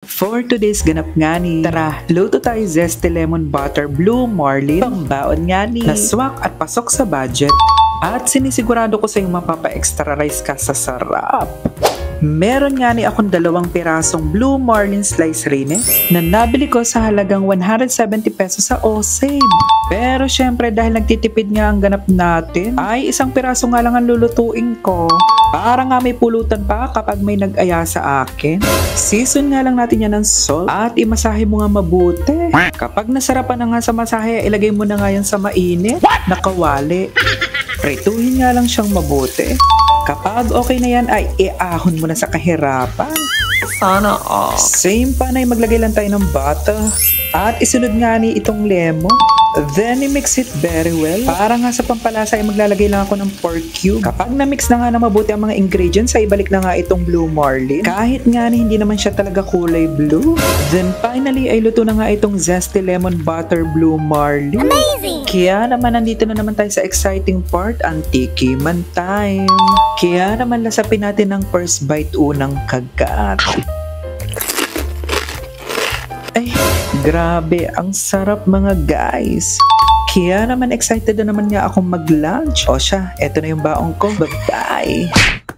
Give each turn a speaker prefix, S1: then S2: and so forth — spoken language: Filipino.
S1: For today's ganap nga ni, tara, luto tayo zesty lemon butter blue marlin. Pangbaon nga ni, naswak at pasok sa budget. At sinisigurado ko sa yung mapapa-extra rice ka sa sarap. Meron nga ni akong 2 pirasong blue marlin slice rin na nabili ko sa halagang 170 pesos sa Osave. Pero syempre dahil nagtitipid nga ang ganap natin, ay 1 piraso nga lang ang lulutuin ko. Para nga may pulutan pa kapag may nag-aya sa akin. Season nga lang natin yan ng salt at imasahe mo nga mabuti. Kapag nasarapan na nga sa masahe, ilagay mo na nga yan sa mainit na kawali. Prituhin nga lang siyang mabuti. Kapag okay na yan ay iahon mo na sa kahirapan.
S2: Sana all.
S1: Same pa na maglagay lang tayo ng butter. At isunod nga ni itong lemon. Then i-mix it very well. Para nga sa pampalasa ay maglalagay lang ako ng pork cube. Kapag na-mix na nga na mabuti ang mga ingredients ay ibalik na nga itong blue marlin. Kahit nga na hindi naman siya talaga kulay blue. Then finally ay luto na nga itong zesty lemon butter blue marlin.
S2: Amazing!
S1: Kaya naman nandito na naman tayo sa exciting part, ang tikiman time. Kaya naman lasapin natin ng first bite unang kagat. Ay, grabe, ang sarap mga guys. Kaya naman excited na naman nga akong mag-lunch. O siya, eto na yung baong ko. Bye-bye!